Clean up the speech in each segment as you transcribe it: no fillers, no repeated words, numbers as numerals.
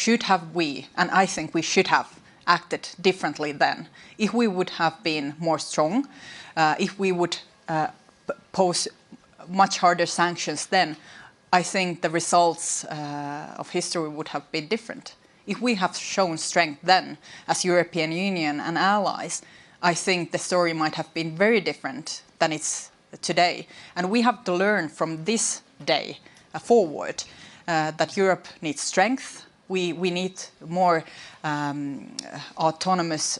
and I think we should have acted differently then. If we would have been more strong, if we would pose much harder sanctions then, I think the results of history would have been different. If we have shown strength then as European Union and allies, I think the story might have been very different than it's today. And we have to learn from this day forward that Europe needs strength. We need more autonomous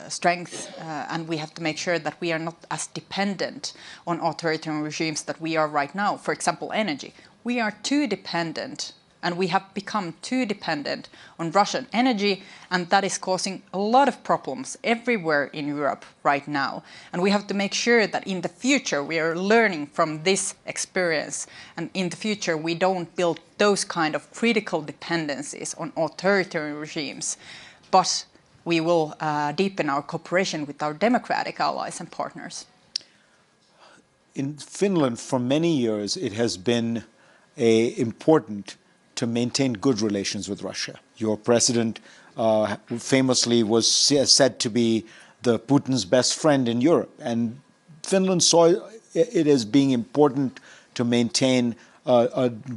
strength, and we have to make sure that we are not as dependent on authoritarian regimes that we are right now. For example, energy. We are too dependent, and we have become too dependent on Russian energy, and that is causing a lot of problems everywhere in Europe right now. And we have to make sure that in the future we are learning from this experience, and in the future we don't build those kind of critical dependencies on authoritarian regimes, but we will deepen our cooperation with our democratic allies and partners. In Finland, for many years, it has been important to maintain good relations with Russia. Your president famously was said to be Putin's best friend in Europe, and Finland saw it as being important to maintain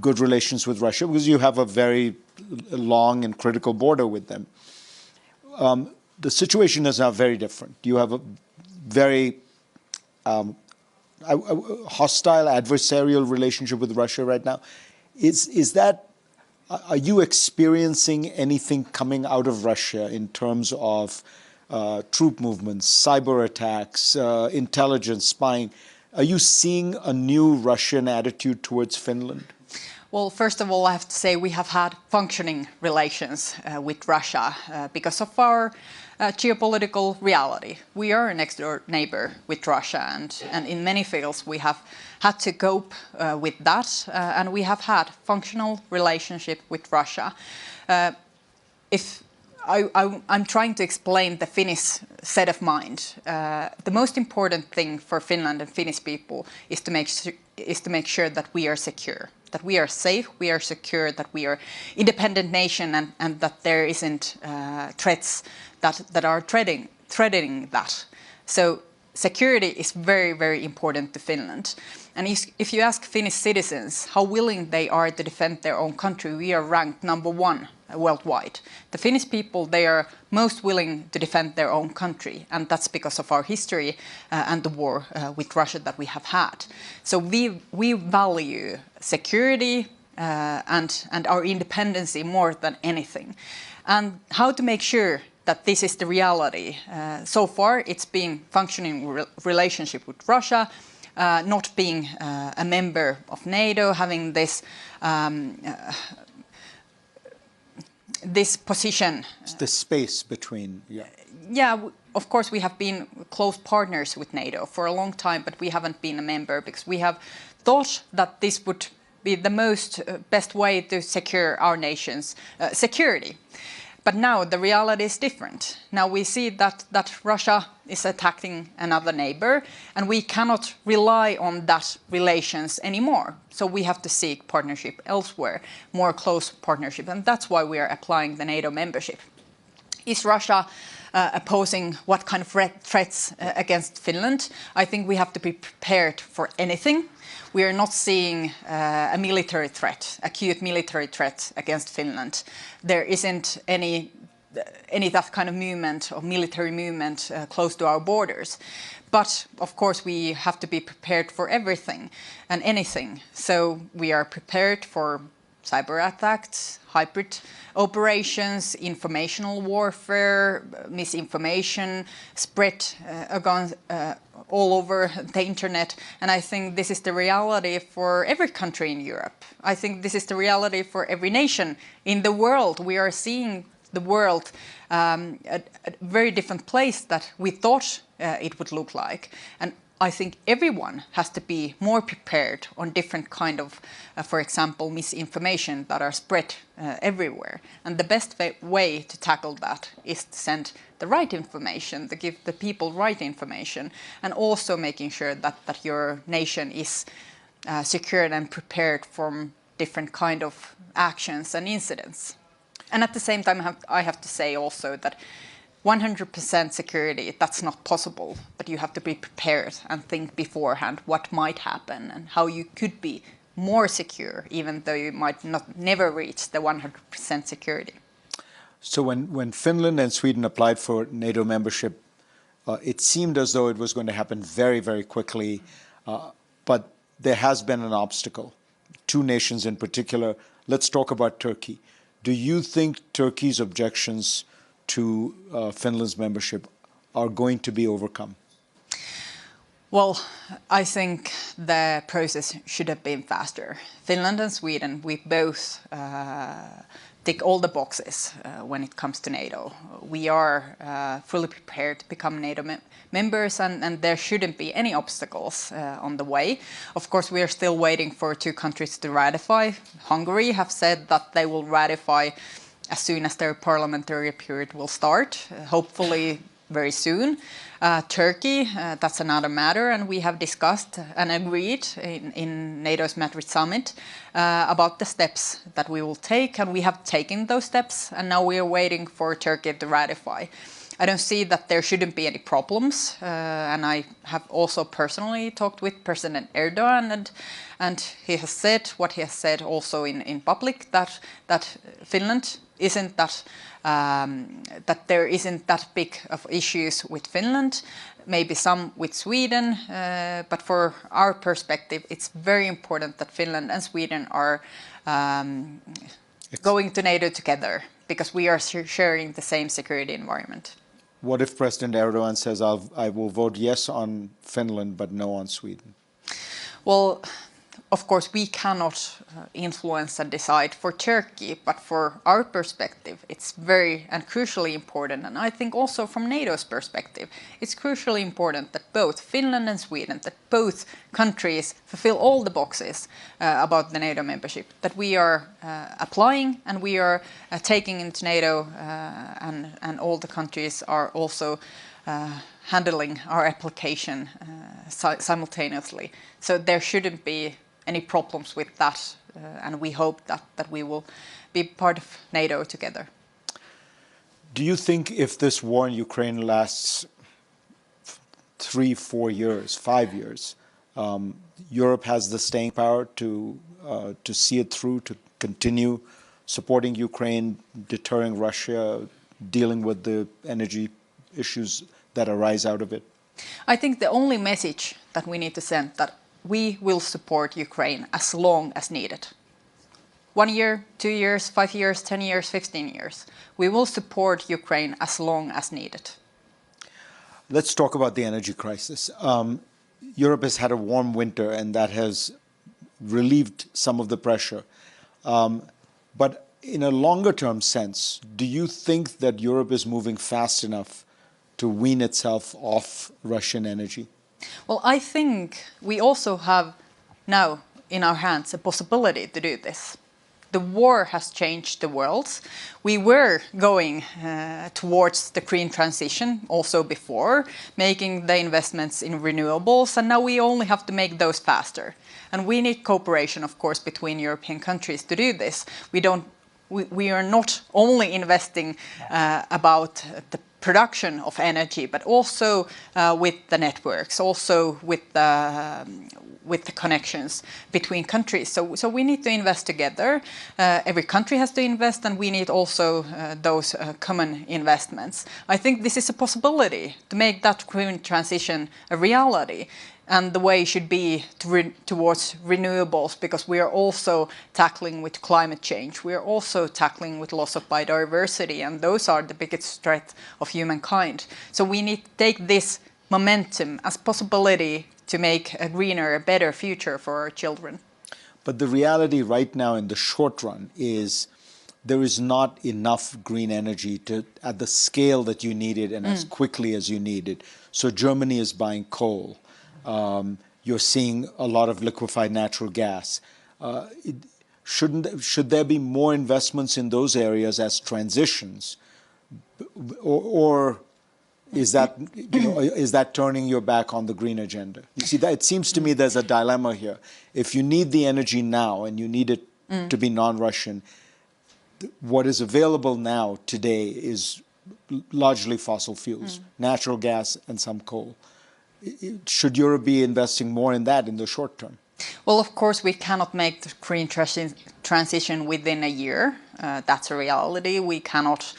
good relations with Russia because you have a very long and critical border with them. The situation is now very different. You have a very hostile, adversarial relationship with Russia right now. Are you experiencing anything coming out of Russia in terms of troop movements, cyber attacks, intelligence, spying? Are you seeing a new Russian attitude towards Finland? Well, first of all, I have to say we have had functioning relations with Russia because of our geopolitical reality. We are a next-door neighbor with Russia, and in many fields we have had to cope with that, and we have had functional relationship with Russia. I'm trying to explain the Finnish set of mind. The most important thing for Finland and Finnish people is to make sure that we are secure, that we are safe, we are secure, that we are independent nation, and that there isn't threats that are threatening that. So security is very, very important to Finland. And if you ask Finnish citizens how willing they are to defend their own country, we are ranked #1 worldwide. The Finnish people, they are most willing to defend their own country, and that's because of our history and the war with Russia that we have had. So we value security and our independence more than anything. And how to make sure that this is the reality? So far, it's been functioning relationship with Russia, not being a member of NATO, having this position. It's the space between, yeah. Yeah, of course we have been close partners with NATO for a long time, but we haven't been a member because we have thought that this would be the best way to secure our nation's security. But now the reality is different. Now we see that Russia is attacking another neighbor, and we cannot rely on that relations anymore. So we have to seek partnership elsewhere, more close partnership, and that's why we are applying the NATO membership. Is Russia posing what kind of threats against Finland? I think we have to be prepared for anything. We are not seeing a military threat, acute military threat against Finland. There isn't any that kind of movement or military movement close to our borders. But of course we have to be prepared for everything and anything. So we are prepared for cyber attacks, hybrid operations, informational warfare, misinformation, spread all over the internet. And I think this is the reality for every country in Europe. I think this is the reality for every nation in the world. We are seeing the world a very different place that we thought it would look like. And I think everyone has to be more prepared on different kind of, for example, misinformation that are spread everywhere. And the best way to tackle that is to send the right information, to give the people right information, and also making sure that your nation is secured and prepared from different kind of actions and incidents. And at the same time, I have to say also that 100% security, that's not possible. But you have to be prepared and think beforehand what might happen and how you could be more secure, even though you might not never reach the 100% security. So when Finland and Sweden applied for NATO membership, it seemed as though it was going to happen very, very quickly. But there has been an obstacle. Two nations in particular. Let's talk about Turkey. Do you think Turkey's objections to Finland's membership are going to be overcome? Well, I think the process should have been faster. Finland and Sweden, we both tick all the boxes when it comes to NATO. We are fully prepared to become NATO members, and there shouldn't be any obstacles on the way. Of course, we are still waiting for two countries to ratify. Hungary have said that they will ratify as soon as their parliamentary period will start, hopefully very soon. Turkey, that's another matter, and we have discussed and agreed in NATO's Madrid summit about the steps that we will take, and we have taken those steps, and now we are waiting for Turkey to ratify. I don't see that there shouldn't be any problems, and I have also personally talked with President Erdogan, and he has said what he has said also in public, that Finland isn't that there isn't that big of issues with Finland, maybe some with Sweden, but for our perspective, it's very important that Finland and Sweden are going to NATO together, because we are sharing the same security environment. What if President Erdogan says, I will vote yes on Finland, but no on Sweden? Well, of course, we cannot influence and decide for Turkey, but for our perspective, it's very and crucially important. And I think also from NATO's perspective, it's crucially important that both Finland and Sweden, that both countries fulfill all the boxes about the NATO membership, that we are applying and we are taking into NATO, and all the countries are also handling our application simultaneously. So there shouldn't be any problems with that, and we hope that we will be part of NATO together. Do you think if this war in Ukraine lasts 3, 4 years, 5 years, Europe has the staying power to see it through, to continue supporting Ukraine, deterring Russia, dealing with the energy issues that arise out of it? I think the only message that we need to send that we will support Ukraine as long as needed. 1 year, 2 years, 5 years, 10 years, 15 years. We will support Ukraine as long as needed. Let's talk about the energy crisis. Europe has had a warm winter, and that has relieved some of the pressure. But in a longer-term sense, do you think that Europe is moving fast enough to wean itself off Russian energy? Well, I think we also have now in our hands a possibility to do this. The war has changed the world. We were going towards the green transition also before, making the investments in renewables, and now we only have to make those faster. And we need cooperation, of course, between European countries to do this. We are not only investing about the production of energy, but also with the networks, also with the connections between countries. So we need to invest together. Every country has to invest, and we need also those common investments. I think this is a possibility to make that green transition a reality. And the way should be towards renewables, because we are also tackling with climate change. We are also tackling with loss of biodiversity, and those are the biggest threat of humankind. So we need to take this momentum as possibility to make a greener, a better future for our children. But the reality right now in the short run is there is not enough green energy at the scale that you need it and as quickly as you need it. So Germany is buying coal. You're seeing a lot of liquefied natural gas. Should there be more investments in those areas as transitions, or is that turning your back on the green agenda? You see, that it seems to me there's a dilemma here. If you need the energy now and you need it to be non-Russian, what is available now today is largely fossil fuels, natural gas and some coal. Should Europe be investing more in that in the short term? Well, of course, we cannot make the green transition within a year. That's a reality. We cannot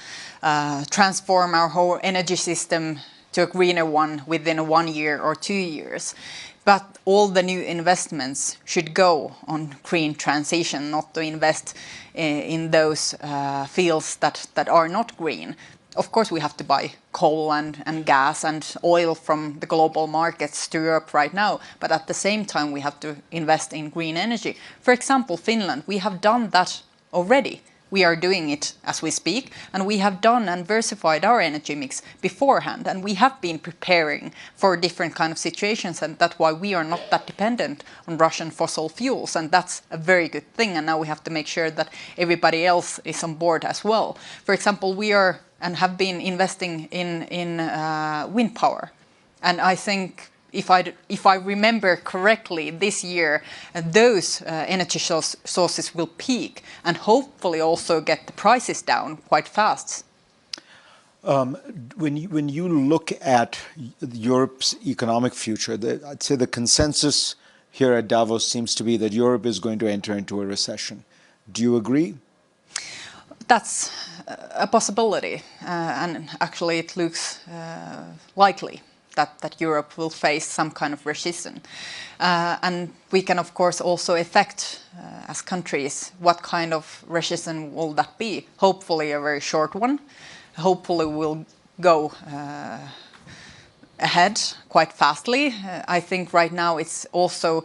transform our whole energy system to a greener one within 1 year or 2 years. But all the new investments should go on green transition, not to invest in those fields that are not green. Of course, we have to buy coal and gas and oil from the global markets to Europe right now. But at the same time, we have to invest in green energy. For example, Finland, we have done that already. We are doing it as we speak, and we have done and diversified our energy mix beforehand, and we have been preparing for different kind of situations, and that's why we are not that dependent on Russian fossil fuels, and that's a very good thing. And now we have to make sure that everybody else is on board as well. For example, we are and have been investing in wind power, and I think if I remember correctly, this year those energy sources will peak and hopefully also get the prices down quite fast. When you look at Europe's economic future, I'd say the consensus here at Davos seems to be that Europe is going to enter into a recession. Do you agree? That's a possibility, and actually it looks likely that Europe will face some kind of recession. And we can, of course, also affect, as countries, what kind of recession will that be. Hopefully a very short one. Hopefully we'll go ahead quite fastly. I think right now it's also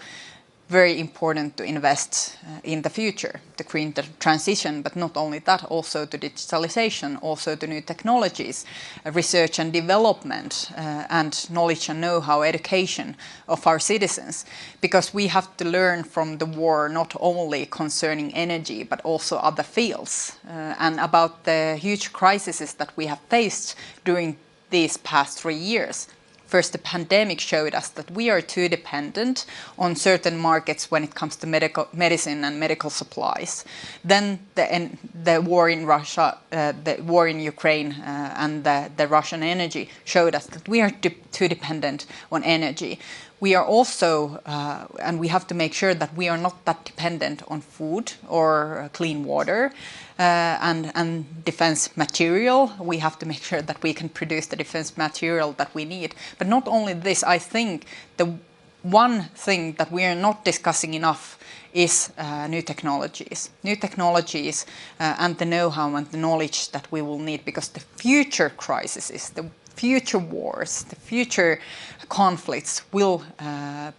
very important to invest in the future, the green transition, but not only that, also to digitalization, also to new technologies, research and development, and knowledge and know-how education of our citizens. Because we have to learn from the war not only concerning energy, but also other fields, and about the huge crises that we have faced during these past 3 years. First, the pandemic showed us that we are too dependent on certain markets when it comes to medicine and medical supplies. Then the war in Russia, the war in Ukraine, and the Russian energy showed us that we are too dependent on energy. We are also, and we have to make sure that we are not that dependent on food or clean water and defense material. We have to make sure that we can produce the defense material that we need. But not only this, I think the one thing that we are not discussing enough is new technologies. New technologies and the know-how and the knowledge that we will need, because the future crises, the future wars, the future conflicts will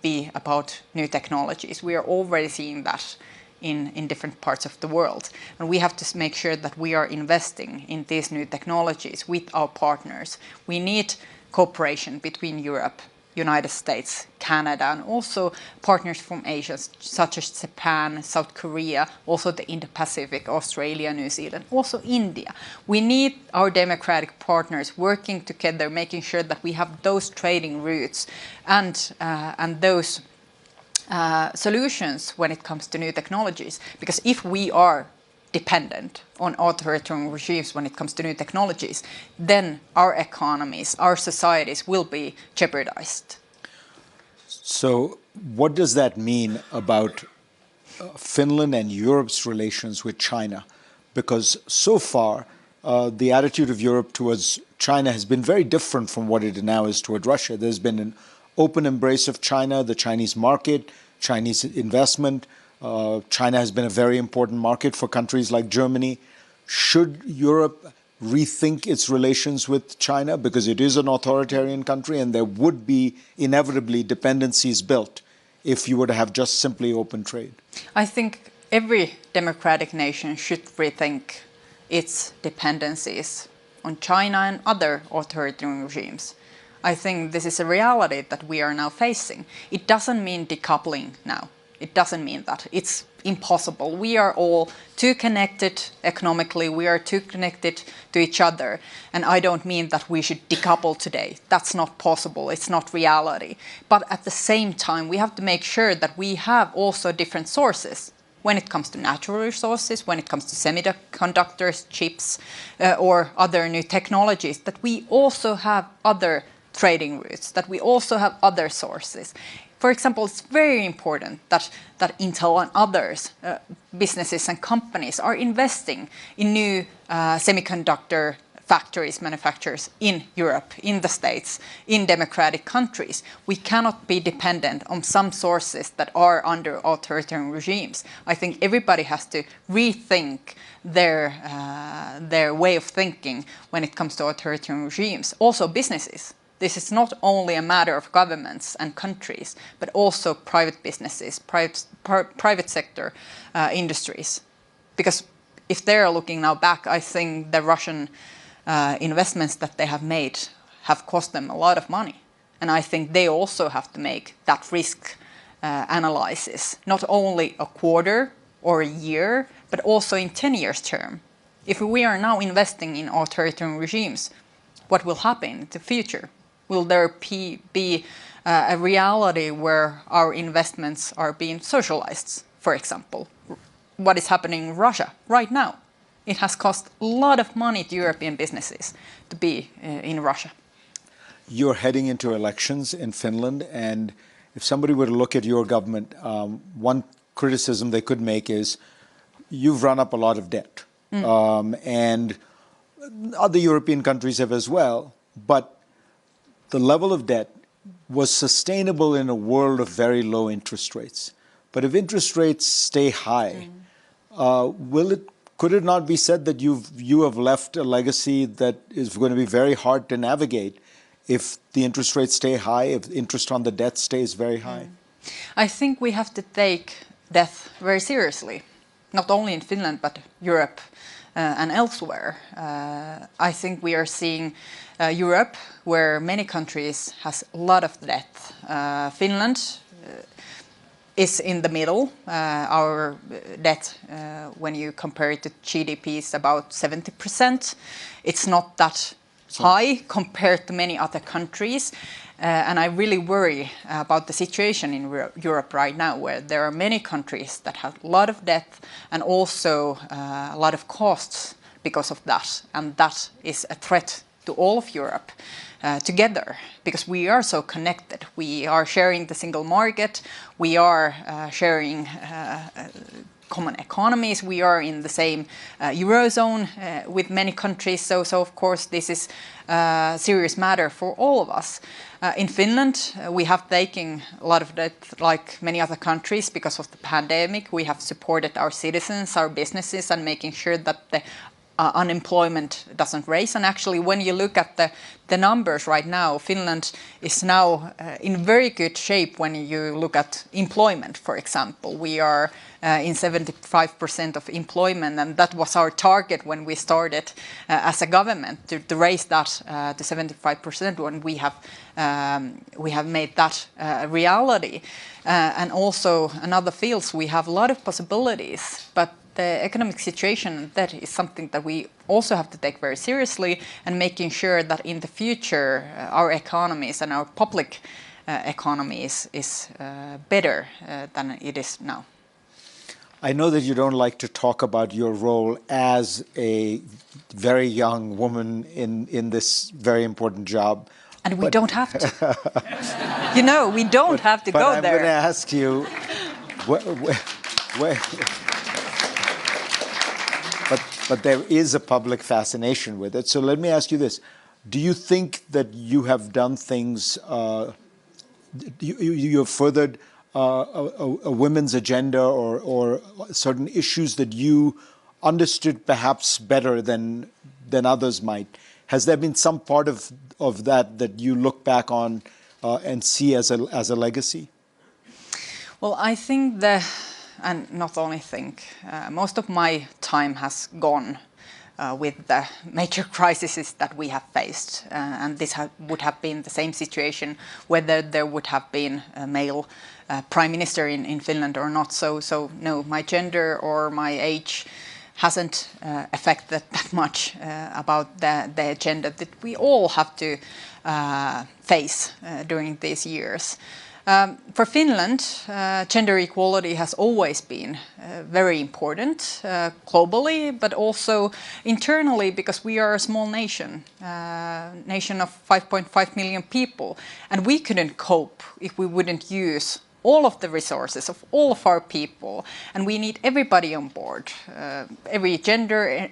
be about new technologies. We are already seeing that in different parts of the world. And we have to make sure that we are investing in these new technologies with our partners. We need cooperation between Europe, United States, Canada, and also partners from Asia, such as Japan, South Korea, also the Indo-Pacific, Australia, New Zealand, also India. We need our democratic partners working together, making sure that we have those trading routes and those solutions when it comes to new technologies. Because if we are dependent on authoritarian regimes when it comes to new technologies, then our economies, our societies will be jeopardized. So what does that mean about Finland and Europe's relations with China? Because so far, the attitude of Europe towards China has been very different from what it now is toward Russia. There's been an open embrace of China, the Chinese market, Chinese investment. China has been a very important market for countries like Germany. Should Europe rethink its relations with China, because it is an authoritarian country and there would be inevitably dependencies built if you were to have just simply open trade? I think every democratic nation should rethink its dependencies on China and other authoritarian regimes. I think this is a reality that we are now facing. It doesn't mean decoupling now. It doesn't mean that. It's impossible. We are all too connected economically. We are too connected to each other. And I don't mean that we should decouple today. That's not possible. It's not reality. But at the same time, we have to make sure that we have also different sources when it comes to natural resources, when it comes to semiconductors, chips, or other new technologies, that we also have other trading routes, that we also have other sources. For example, it's very important that Intel and others, businesses and companies, are investing in new semiconductor factories, manufacturers in Europe, in the States, in democratic countries. We cannot be dependent on some sources that are under authoritarian regimes. I think everybody has to rethink their way of thinking when it comes to authoritarian regimes. Also businesses. This is not only a matter of governments and countries, but also private businesses, private sector industries. Because if they're looking now back, I think the Russian investments that they have made have cost them a lot of money. And I think they also have to make that risk analysis, not only a quarter or a year, but also in 10 years term. If we are now investing in authoritarian regimes, what will happen in the future? Will there be a reality where our investments are being socialized, for example? What is happening in Russia right now? It has cost a lot of money to European businesses to be in Russia. You're heading into elections in Finland, and if somebody were to look at your government, one criticism they could make is you've run up a lot of debt. And other European countries have as well, but the level of debt was sustainable in a world of very low interest rates. But if interest rates stay high, could it not be said that you have left a legacy that is going to be very hard to navigate if the interest rates stay high, if interest on the debt stays very high? I think we have to take death very seriously, not only in Finland, but Europe and elsewhere. I think we are seeing Europe where many countries has a lot of debt. Finland is in the middle. Our debt, when you compare it to GDP, is about 70%. It's not that high compared to many other countries. And I really worry about the situation in Europe right now, where there are many countries that have a lot of debt and also a lot of costs because of that. And that is a threat to all of Europe together, because we are so connected. We are sharing the single market. We are sharing common economies. We are in the same Eurozone with many countries. So of course, this is a serious matter for all of us. In Finland, we have taken a lot of debt like many other countries because of the pandemic. We have supported our citizens, our businesses, and making sure that the unemployment doesn't raise. And actually, when you look at the numbers right now, Finland is now in very good shape when you look at employment, for example. We are in 75% of employment, and that was our target when we started as a government to raise that to 75% when we have made that a reality. And also in other fields we have a lot of possibilities, but the economic situation, that is something that we also have to take very seriously, and making sure that in the future our economies and our public economy is better than it is now. I know that you don't like to talk about your role as a very young woman in this very important job. And we don't have to. You know, we don't have to go there. But I'm going to ask you, but there is a public fascination with it. So let me ask you this. Do you think that you have done things, you have furthered a women's agenda or certain issues that you understood perhaps better than others might? Has there been some part of that you look back on and see as a legacy? Well, I think and not only think, most of my time has gone with the major crises that we have faced. And this would have been the same situation whether there would have been a male prime minister in Finland or not. So no, my gender or my age hasn't affected that much about the agenda that we all have to face during these years. For Finland, gender equality has always been very important globally, but also internally, because we are a small nation, nation of 5.5 million people, and we couldn't cope if we wouldn't use all of the resources of all of our people, and we need everybody on board, every gender,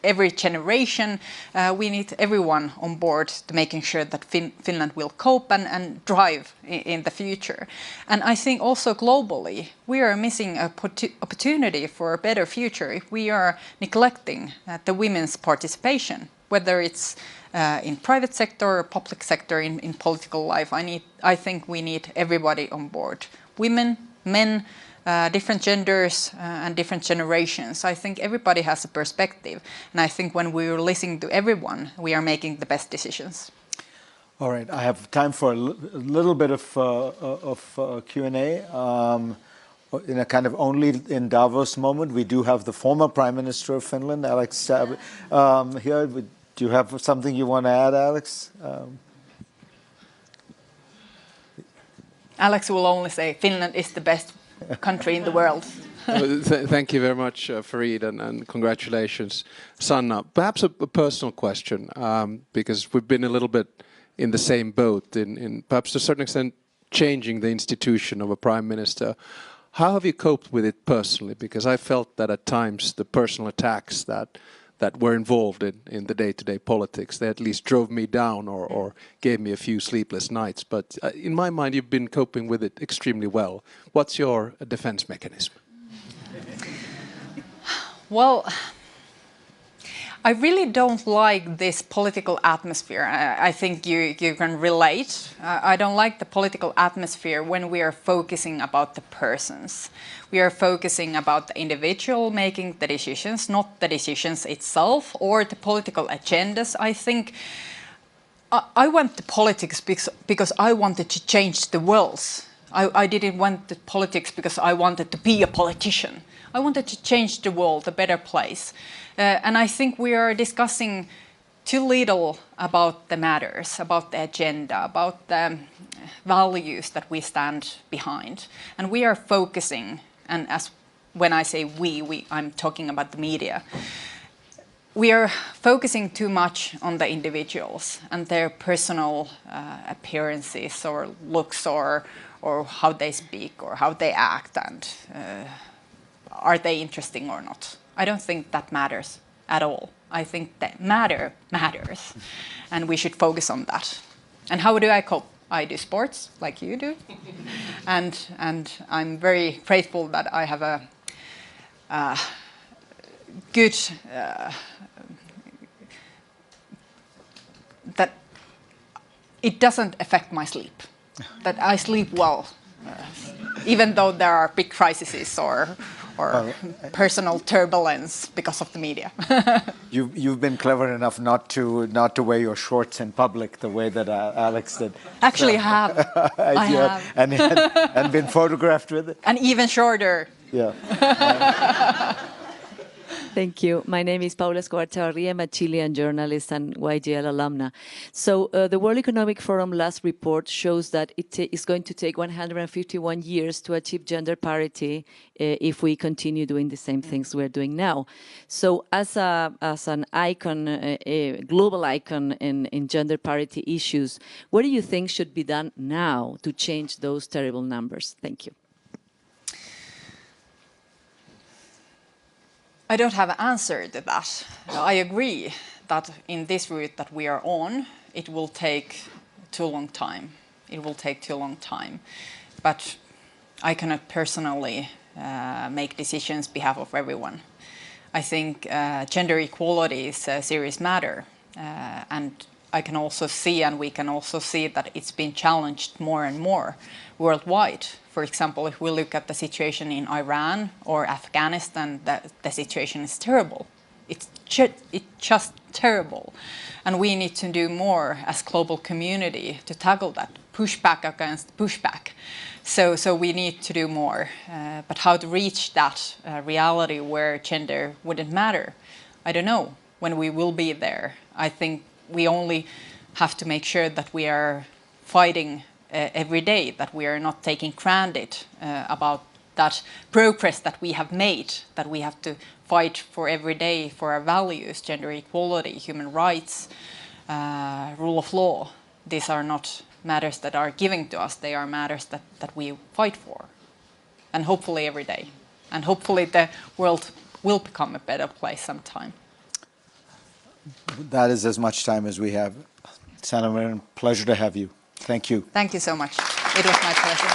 every generation. We need everyone on board to making sure that Finland will cope and drive in the future. And I think also globally, we are missing an opportunity for a better future if we are neglecting the women's participation, whether it's in private sector or public sector in political life. I think we need everybody on board. Women, men, different genders and different generations. I think everybody has a perspective. And I think when we're listening to everyone, we are making the best decisions. All right, I have time for a little bit of Q&A. In a kind of only in Davos moment, we do have the former Prime Minister of Finland, Alex, here. Do you have something you want to add, Alex? Alex will only say Finland is the best country in the world. Thank you very much, Farid, and congratulations, Sanna. Perhaps a personal question, because we've been a little bit in the same boat, in perhaps to a certain extent changing the institution of a Prime Minister. How have you coped with it personally? Because I felt that at times the personal attacks that were involved in the day-to-day politics, they at least drove me down or gave me a few sleepless nights. But in my mind, you've been coping with it extremely well. What's your defense mechanism? Well, I really don't like this political atmosphere. I think you can relate. I don't like the political atmosphere when we are focusing about the persons. We are focusing about the individual making the decisions, not the decisions itself or the political agendas. I think I went to politics because I wanted to change the world. I didn't want the politics because I wanted to be a politician. I wanted to change the world, a better place. And I think we are discussing too little about the matters, about the agenda, about the values that we stand behind. And we are focusing, and as when I say we, I'm talking about the media. We are focusing too much on the individuals and their personal appearances or looks or how they speak or how they act and are they interesting or not. I don't think that matters at all. I think that matters, and we should focus on that. And how do I cope? I do sports like you do, and I'm very grateful that I have a good that it doesn't affect my sleep. That I sleep well, even though there are big crises or personal turbulence because of the media. You've been clever enough not to wear your shorts in public the way that Alex did. Actually, I have. I have. And been photographed with it. And even shorter. Yeah. Thank you. My name is Paula Escobar-Chavarria. I'm a Chilean journalist and YGL alumna. So the World Economic Forum last report shows that it is going to take 151 years to achieve gender parity if we continue doing the same things we're doing now. So as an icon, a global icon in gender parity issues, what do you think should be done now to change those terrible numbers? Thank you. I don't have an answer to that. I agree that in this route that we are on, it will take too long time. It will take too long time. But I cannot personally make decisions on behalf of everyone. I think gender equality is a serious matter. And I can also see, and we can also see that it's been challenged more and more worldwide. For example, if we look at the situation in Iran or Afghanistan, the situation is terrible. It's just terrible. And we need to do more as global community to tackle that, pushback against pushback. So we need to do more. But how to reach that reality where gender wouldn't matter, I don't know when we will be there. I think we only have to make sure that we are fighting every day, that we are not taking granted about that progress that we have made, that we have to fight for every day for our values, gender equality, human rights, rule of law. These are not matters that are given to us, they are matters that we fight for. And hopefully every day. And hopefully the world will become a better place sometime. That is as much time as we have. Sanna Marin, pleasure to have you. Thank you. Thank you so much. It was my pleasure.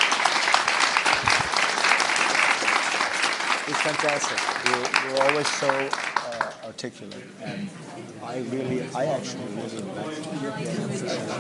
It's fantastic. You're always so articulate, and I actually really like it.